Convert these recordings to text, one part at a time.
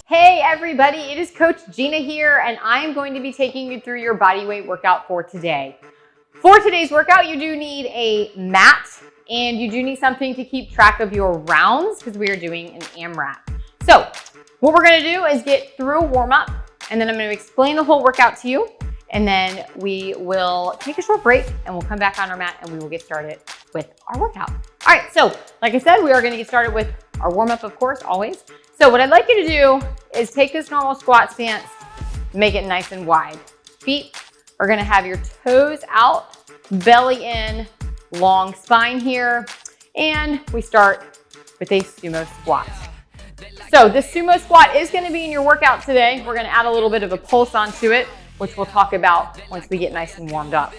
Hey everybody, it is Coach Gina here, and I am going to be taking you through your body weight workout for today. For today's workout, you do need a mat and you do need something to keep track of your rounds because we are doing an AMRAP. So what we're gonna do is get through a warm up, and then I'm gonna explain the whole workout to you, and then we will take a short break and we'll come back on our mat and we will get started with our workout. All right, so like I said, we are gonna get started with our warm up, of course, always. So what I'd like you to do is take this normal squat stance, make it nice and wide. Feet are gonna have your toes out, belly in, long spine here, and we start with a sumo squat. So the sumo squat is gonna be in your workout today. We're gonna add a little bit of a pulse onto it, which we'll talk about once we get nice and warmed up.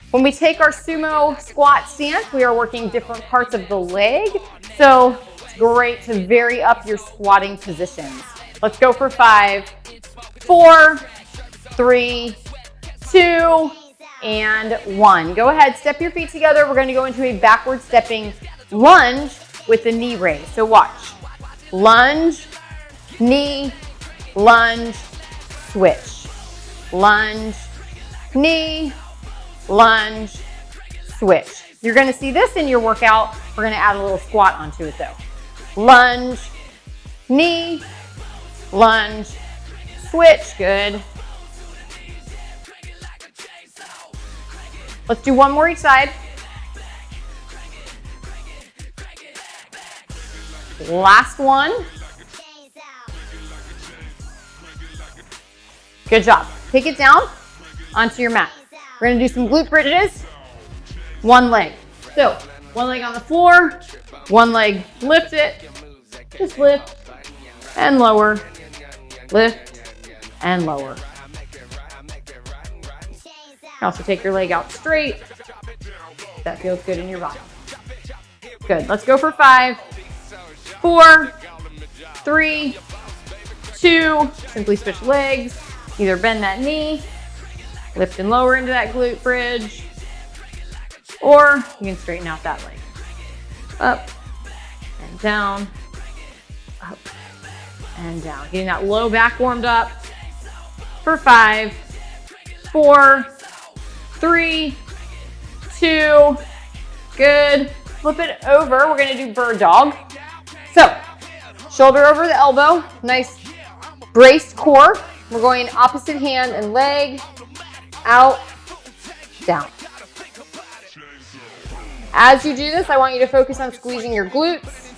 When we take our sumo squat stance, we are working different parts of the leg. So it's great to vary up your squatting positions. Let's go for 5, 4, 3, 2, and 1. Go ahead, step your feet together. We're gonna go into a backward stepping lunge with the knee raise. So watch. Lunge, knee, lunge, switch. Lunge, knee, lunge, switch. You're gonna see this in your workout. We're gonna add a little squat onto it though. Lunge, knee, lunge, switch, good. Let's do one more each side. Last one. Good job. Take it down onto your mat. We're gonna do some glute bridges, one leg. So one leg on the floor, one leg, lift it, just lift and lower, lift and lower. Also take your leg out straight. That feels good in your body. Good, let's go for 5, 4, 3, 2, simply switch legs. Either bend that knee, lift and lower into that glute bridge, or you can straighten out that leg. Up and down, up and down. Getting that low back warmed up for 5, 4, 3, 2, good. Flip it over, we're gonna do bird dog. So, shoulder over the elbow, nice braced core. We're going opposite hand and leg, out, down. As you do this, I want you to focus on squeezing your glutes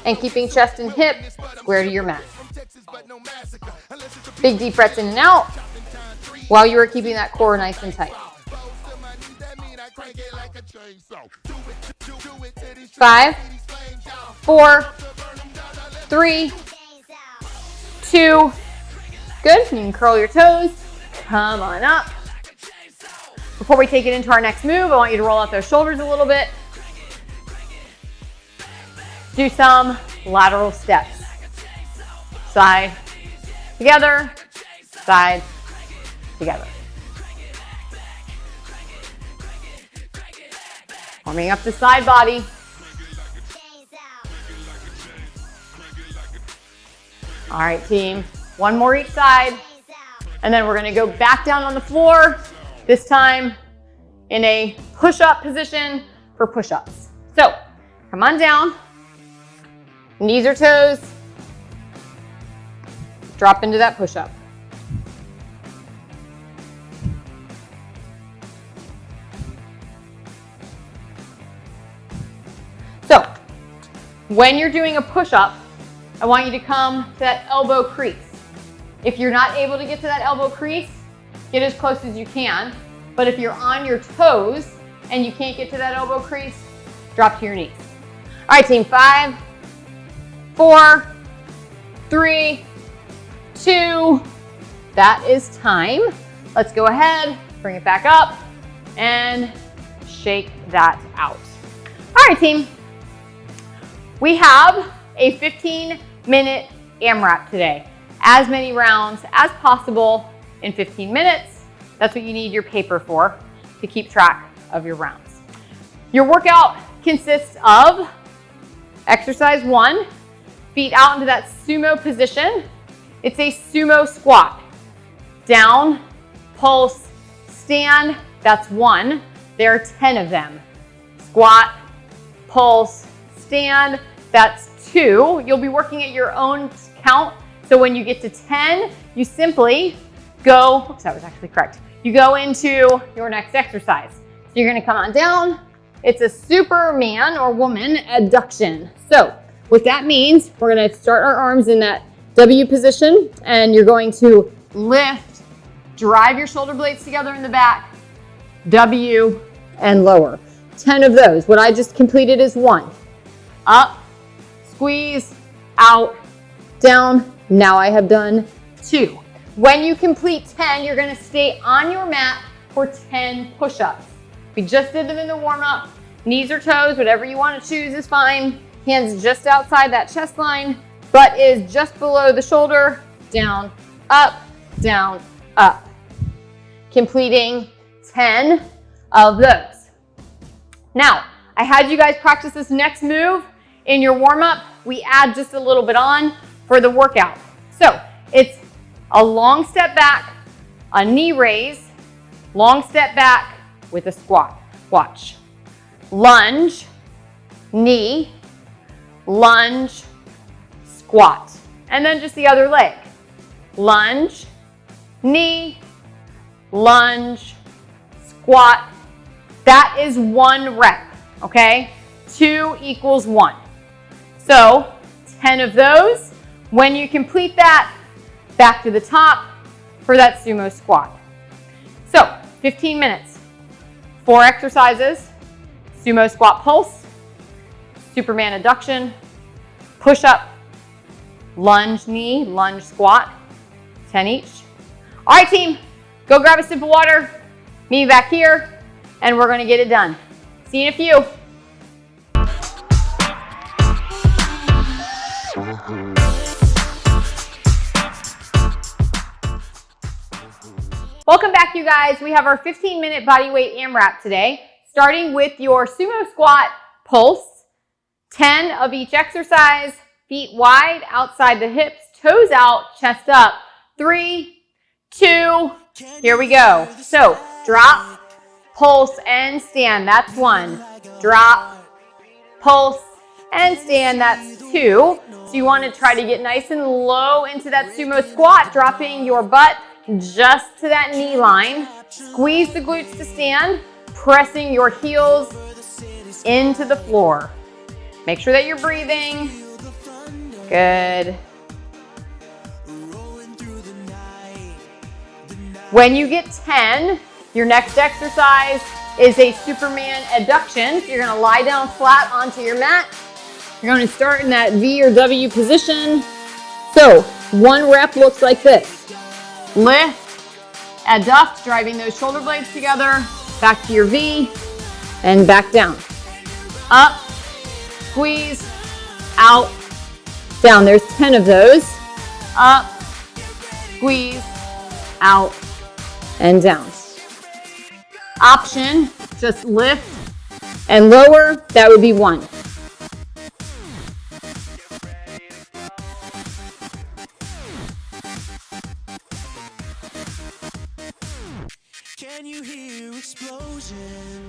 and keeping chest and hip square to your mat. Big deep breaths in and out while you are keeping that core nice and tight. 5, 4, 3, 2, good. You can curl your toes, come on up. Before we take it into our next move, I want you to roll out those shoulders a little bit. Do some lateral steps. Side, together, side, together. Warming up the side body. All right, team. One more each side. And then we're gonna go back down on the floor, this time in a push-up position for push-ups. So come on down, knees or toes, drop into that push-up. So when you're doing a push-up, I want you to come to that elbow crease. If you're not able to get to that elbow crease, get as close as you can. But if you're on your toes and you can't get to that elbow crease, drop to your knees. All right, team. 5, 4, 3, 2. That is time. Let's go ahead, bring it back up, and shake that out. All right, team. We have a 15-minute AMRAP today. As many rounds as possible in 15 minutes. That's what you need your paper for, to keep track of your rounds. Your workout consists of exercise 1, feet out into that sumo position. It's a sumo squat. Down, pulse, stand, that's 1. There are 10 of them. Squat, pulse, stand, that's 2. You'll be working at your own count. So when you get to 10, you simply go, oops, that was actually correct. You go into your next exercise. So you're gonna come on down. It's a Superman or woman adduction. So what that means, we're gonna start our arms in that W position, and you're going to lift, drive your shoulder blades together in the back, W, and lower. 10 of those. What I just completed is 1. Up, squeeze, out, down. Now I have done 2. When you complete 10, you're gonna stay on your mat for 10 push-ups. We just did them in the warm-up. Knees or toes, whatever you wanna choose is fine. Hands just outside that chest line. Butt is just below the shoulder. Down, up, up. Completing 10 of those. Now, I had you guys practice this next move in your warm-up. We add just a little bit on for the workout. So it's a long step back, a knee raise, long step back with a squat. Watch. Lunge, knee, lunge, squat. And then just the other leg. Lunge, knee, lunge, squat. That is 1 rep, okay? 2 equals 1. So 10 of those. When you complete that, back to the top for that sumo squat. So 15 minutes, 4 exercises, sumo squat pulse, Superman adduction, push up, lunge knee, lunge squat, 10 each. All right, team, go grab a sip of water, meet me back here, and we're gonna get it done. See you in a few. Welcome back, you guys. We have our 15-minute bodyweight AMRAP today, starting with your sumo squat pulse, 10 of each exercise, feet wide, outside the hips, toes out, chest up. 3, 2, here we go. So drop, pulse, and stand. That's 1. Drop, pulse, and stand. That's 2. So you want to try to get nice and low into that sumo squat, dropping your butt just to that knee line. Squeeze the glutes to stand, pressing your heels into the floor. Make sure that you're breathing. Good. When you get 10, your next exercise is a Superman adduction. So you're gonna lie down flat onto your mat. You're gonna start in that V or W position. So 1 rep looks like this. Lift, adduct, driving those shoulder blades together, back to your V, and back down. Up, squeeze, out, down. There's 10 of those. Up, squeeze, out, and down. Option, just lift and lower, that would be 1.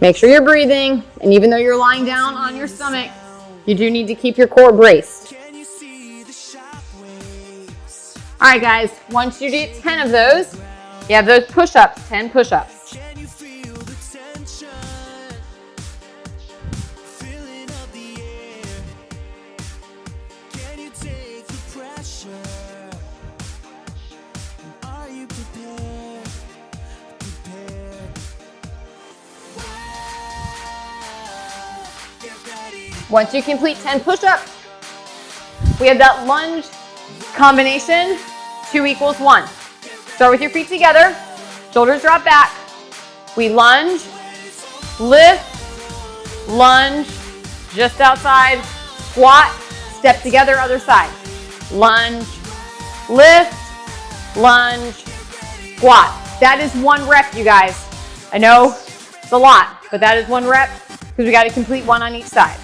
Make sure you're breathing, and even though you're lying down on your stomach, you do need to keep your core braced. All right, guys, once you get 10 of those, you have those push-ups, 10 push-ups. Once you complete 10 push-ups, we have that lunge combination, 2 equals 1. Start with your feet together, shoulders drop back. We lunge, lift, lunge, just outside, squat, step together, other side. Lunge, lift, lunge, squat. That is 1 rep, you guys. I know It's a lot, but that is 1 rep because we got to complete 1 on each side.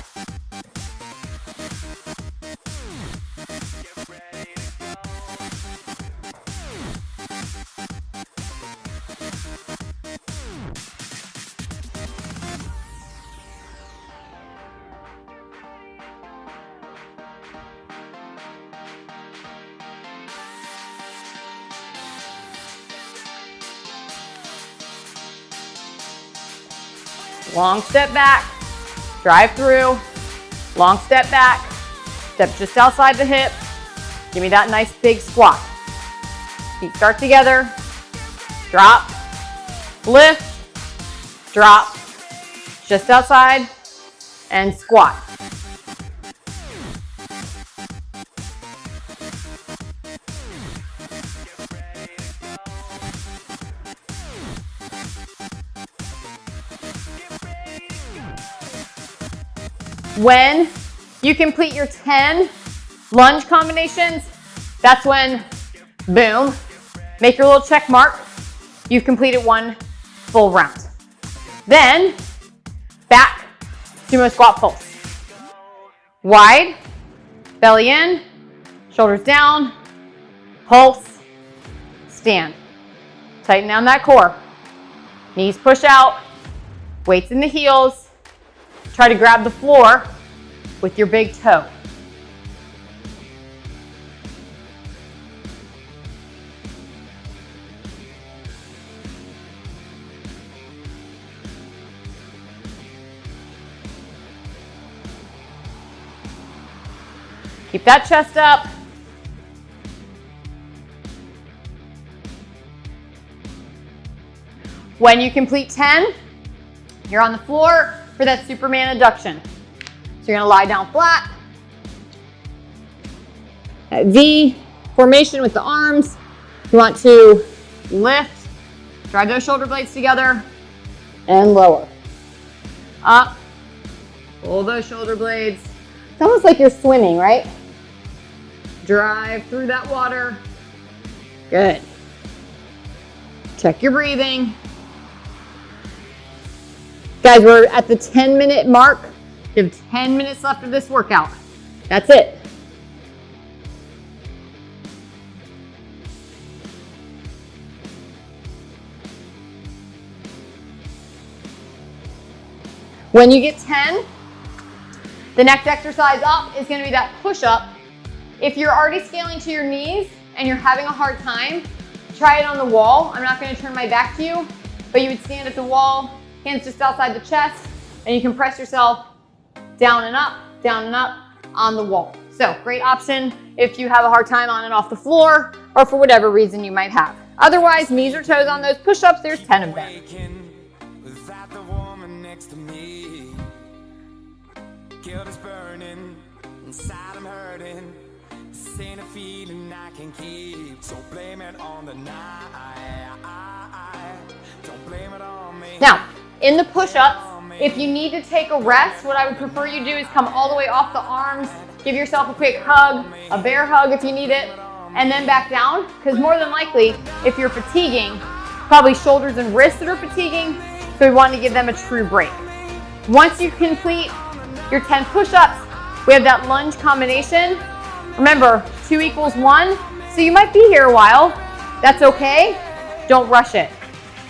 Long step back, drive through, long step back, step just outside the hip. Give me that nice big squat. Feet start together, drop, lift, drop, just outside, and squat. When you complete your 10 lunge combinations, that's when, boom, make your little check mark. You've completed 1 full round. Then, back, sumo squat pulse. Wide, belly in, shoulders down, pulse, stand. Tighten down that core. Knees push out, weights in the heels. Try to grab the floor with your big toe. Keep that chest up. When you complete 10, you're on the floor for that Superman adduction. So you're gonna lie down flat. That V formation with the arms. You want to lift, drive those shoulder blades together, and lower. Up, pull those shoulder blades. It's almost like you're swimming, right? Drive through that water. Good. Check your breathing. Guys, we're at the 10-minute mark. You have 10 minutes left of this workout. That's it. When you get 10, the next exercise up is going to be that push-up. If you're already scaling to your knees and you're having a hard time, try it on the wall. I'm not going to turn my back to you, but you would stand at the wall, hands just outside the chest, and you can press yourself down and up on the wall. So great option if you have a hard time on and off the floor or for whatever reason you might have. Otherwise, knees or toes on those push-ups, there's 10 of them. Guilt is burning, inside I'm hurting. This ain't a feeling I can keep, so blame it on the night. Don't blame it on me. Now, in the push-ups, if you need to take a rest, what I would prefer you do is come all the way off the arms, give yourself a quick hug, a bear hug if you need it, and then back down, because more than likely, if you're fatiguing, probably shoulders and wrists that are fatiguing, so we want to give them a true break. Once you complete your 10 push-ups, we have that lunge combination. Remember, 2 equals 1, so you might be here a while. That's okay. Don't rush it.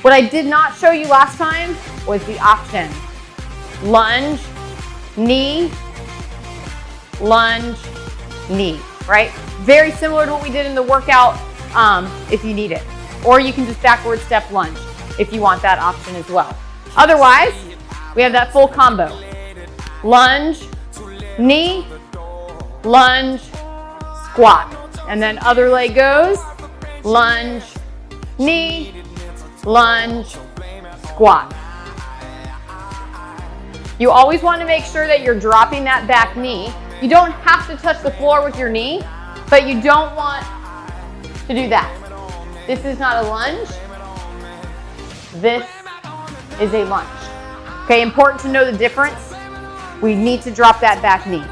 What I did not show you last time was the option. Lunge, knee, right? Very similar to what we did in the workout if you need it. Or you can just backward step lunge if you want that option as well. Otherwise, we have that full combo. Lunge, knee, lunge, squat. And then other leg goes, lunge, knee, lunge, squat. You always want to make sure that you're dropping that back knee. You don't have to touch the floor with your knee, but you don't want to do that. This is not a lunge. This is a lunge. Okay, important to know the difference. We need to drop that back knee.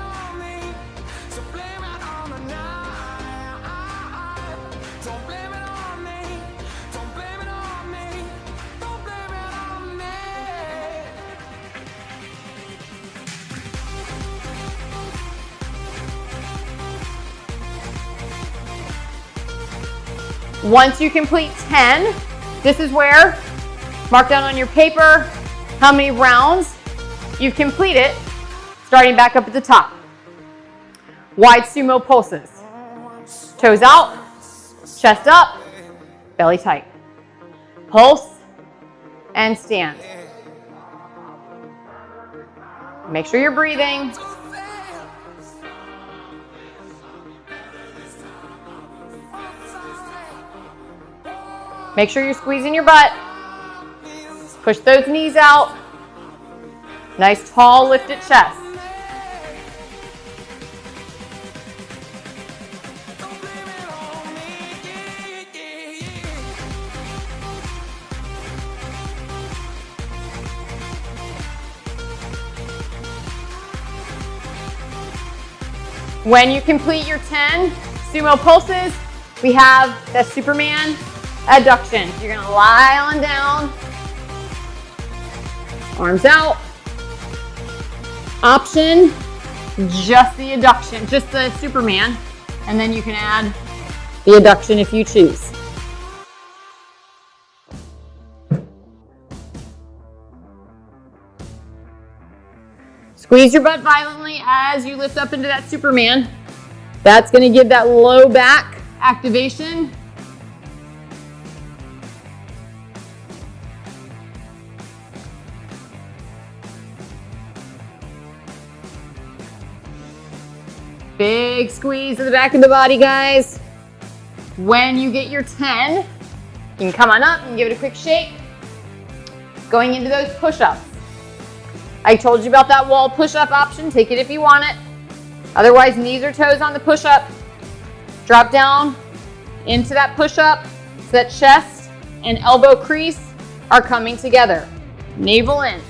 Once you complete 10, this is where, mark down on your paper how many rounds you've completed, starting back up at the top. Wide sumo pulses. Toes out, chest up, belly tight. Pulse and stand. Make sure you're breathing. Make sure you're squeezing your butt. Push those knees out. Nice tall lifted chest. When you complete your 10 sumo pulses, we have the Superman adduction. You're gonna lie on down, arms out. Option, just the adduction, just the Superman, and then you can add the adduction if you choose. Squeeze your butt violently as you lift up into that Superman. That's gonna give that low back activation. Big squeeze to the back of the body, guys. When you get your 10, you can come on up and give it a quick shake. Going into those push-ups. I told you about that wall push-up option. Take it if you want it. Otherwise, knees or toes on the push-up. Drop down into that push-up so that chest and elbow crease are coming together. Navel in.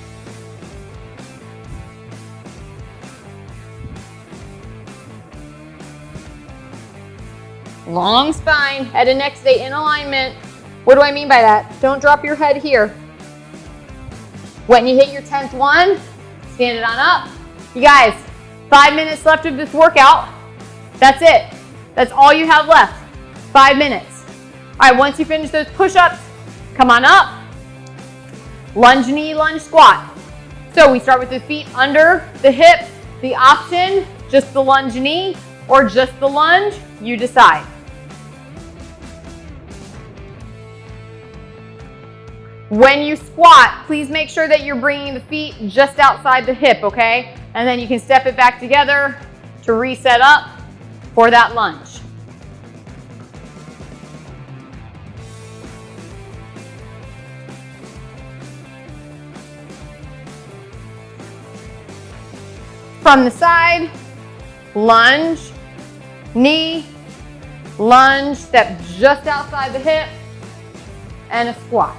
Long spine, head and neck stay in alignment. What do I mean by that? Don't drop your head here. When you hit your 10th one, stand it on up. You guys, 5 minutes left of this workout. That's it. That's all you have left. 5 minutes. All right, once you finish those push-ups, come on up. Lunge knee, lunge squat. So we start with the feet under the hip. The option, just the lunge knee or just the lunge, you decide. When you squat, please make sure that you're bringing the feet just outside the hip, okay? And then you can step it back together to reset up for that lunge. From the side, lunge, knee, lunge, step just outside the hip, and a squat.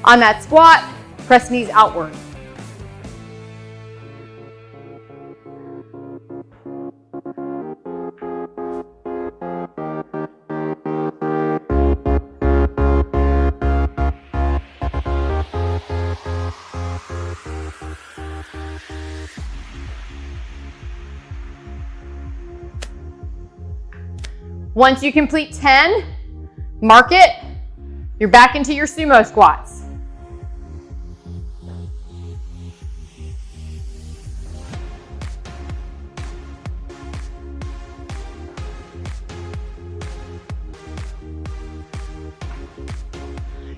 On that squat, press knees outward. Once you complete 10, mark it. You're back into your sumo squats.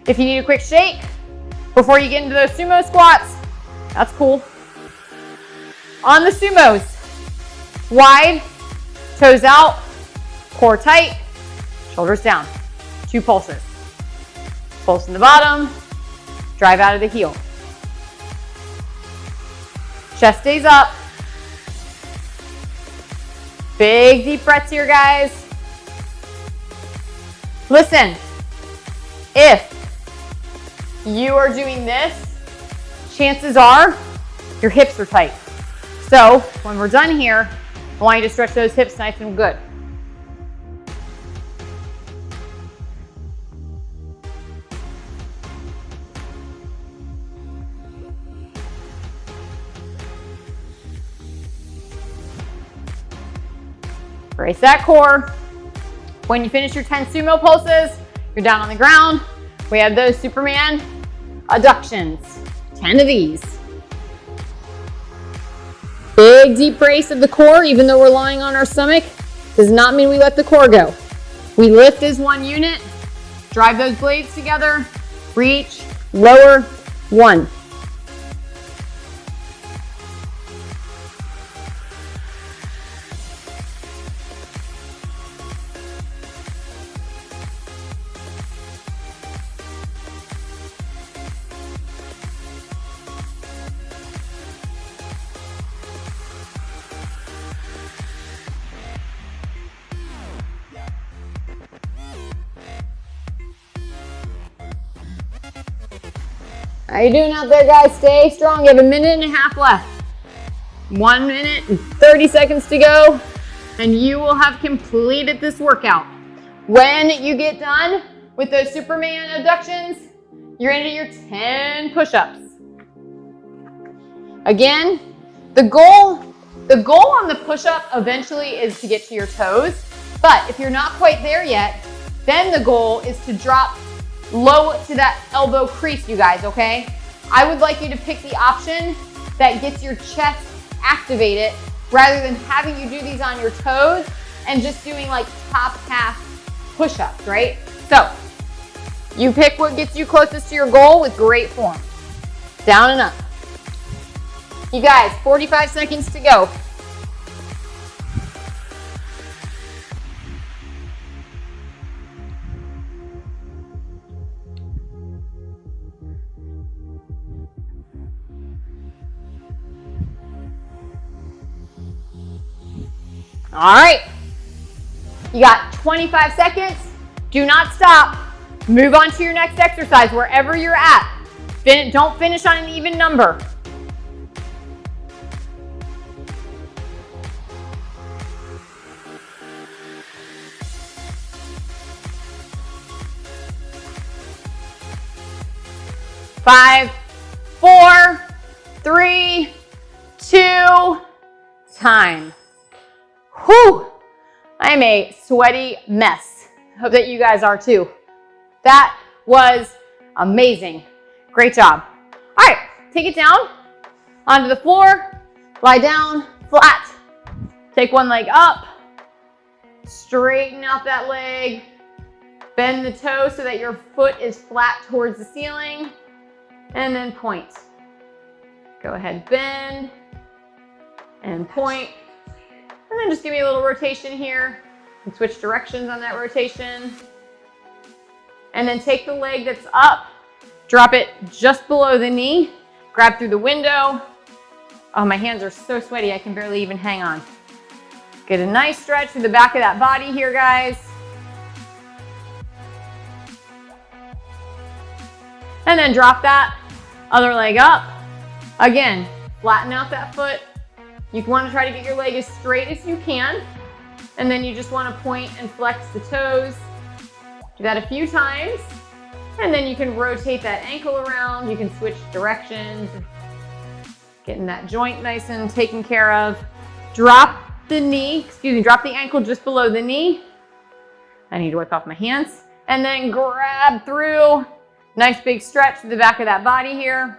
If you need a quick shake before you get into those sumo squats, that's cool. On the sumos, wide, toes out, core tight, shoulders down. 2 pulses. Pulse in the bottom, drive out of the heel. Chest stays up. Big deep breaths here, guys. Listen, if you are doing this, chances are your hips are tight. So when we're done here, I want you to stretch those hips nice and good. Brace that core. When you finish your 10 sumo pulses, you're down on the ground. We have those Superman adductions, 10 of these. Big deep brace of the core, even though we're lying on our stomach, does not mean we let the core go. We lift as one unit, drive those blades together, reach, lower, 1. How you doing out there, guys? Stay strong. You have 1.5 minutes left. 1 minute and 30 seconds to go, and you will have completed this workout. When you get done with those Superman abductions, you're into your 10 push-ups. Again, the goal on the push-up eventually is to get to your toes, but if you're not quite there yet, then the goal is to drop low to that elbow crease, you guys, okay? I would like you to pick the option that gets your chest activated rather than having you do these on your toes and just doing like top half push-ups, right? So you pick what gets you closest to your goal with great form. Down and up. You guys, 45 seconds to go. All right, you got 25 seconds. Do not stop. Move on to your next exercise wherever you're at. Don't finish on an even number. Five, 4, 3, 2, time. Whew, I am a sweaty mess. Hope that you guys are too. That was amazing. Great job. All right, take it down onto the floor, lie down flat. Take one leg up, straighten out that leg, bend the toe so that your foot is flat towards the ceiling, and then point. Go ahead, bend and point. And then just give me a little rotation here and switch directions on that rotation. And then take the leg that's up, drop it just below the knee, grab through the window. Oh, my hands are so sweaty, I can barely even hang on. Get a nice stretch through the back of that body here, guys. And then drop that other leg up. Again, flatten out that foot. You want to try to get your leg as straight as you can. And then you just want to point and flex the toes. Do that a few times. And then you can rotate that ankle around. You can switch directions. Getting that joint nice and taken care of. Drop the knee, drop the ankle just below the knee. I need to wipe off my hands. And then grab through. Nice big stretch to the back of that body here.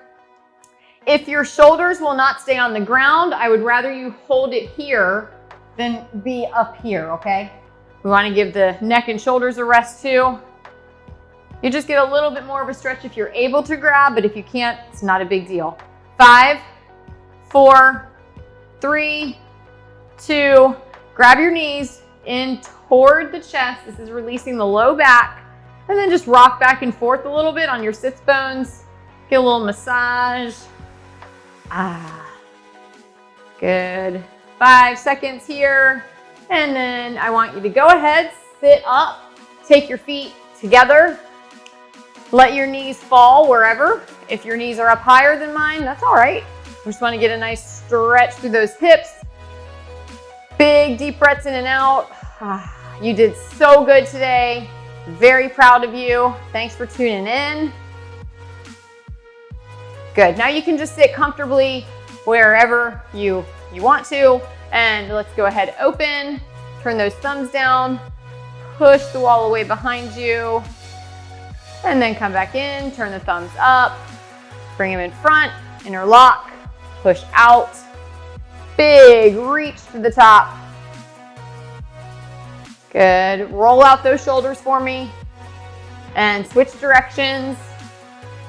If your shoulders will not stay on the ground, I would rather you hold it here than be up here, okay? We want to give the neck and shoulders a rest too. You just get a little bit more of a stretch if you're able to grab, but if you can't, it's not a big deal. 5, 4, 3, 2, grab your knees in toward the chest. This is releasing the low back. And then just rock back and forth a little bit on your sits bones. Get a little massage. Good. 5 seconds here. And then I want you to go ahead, sit up, take your feet together. Let your knees fall wherever. If your knees are up higher than mine, that's all right. We just want to get a nice stretch through those hips. Big deep breaths in and out. You did so good today. Very proud of you. Thanks for tuning in. Good. Now you can just sit comfortably wherever you want to. And let's go ahead, open Turn those thumbs down, push the wall away behind you, and then come back in, turn the thumbs up, bring them in front, interlock, push out, big reach to the top. Good, roll out those shoulders for me and switch directions.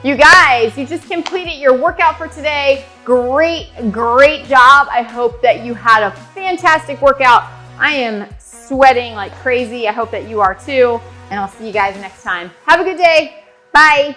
You guys, you just completed your workout for today. Great, great job. I hope that you had a fantastic workout. I am sweating like crazy. I hope that you are too. And I'll see you guys next time. Have a good day. Bye.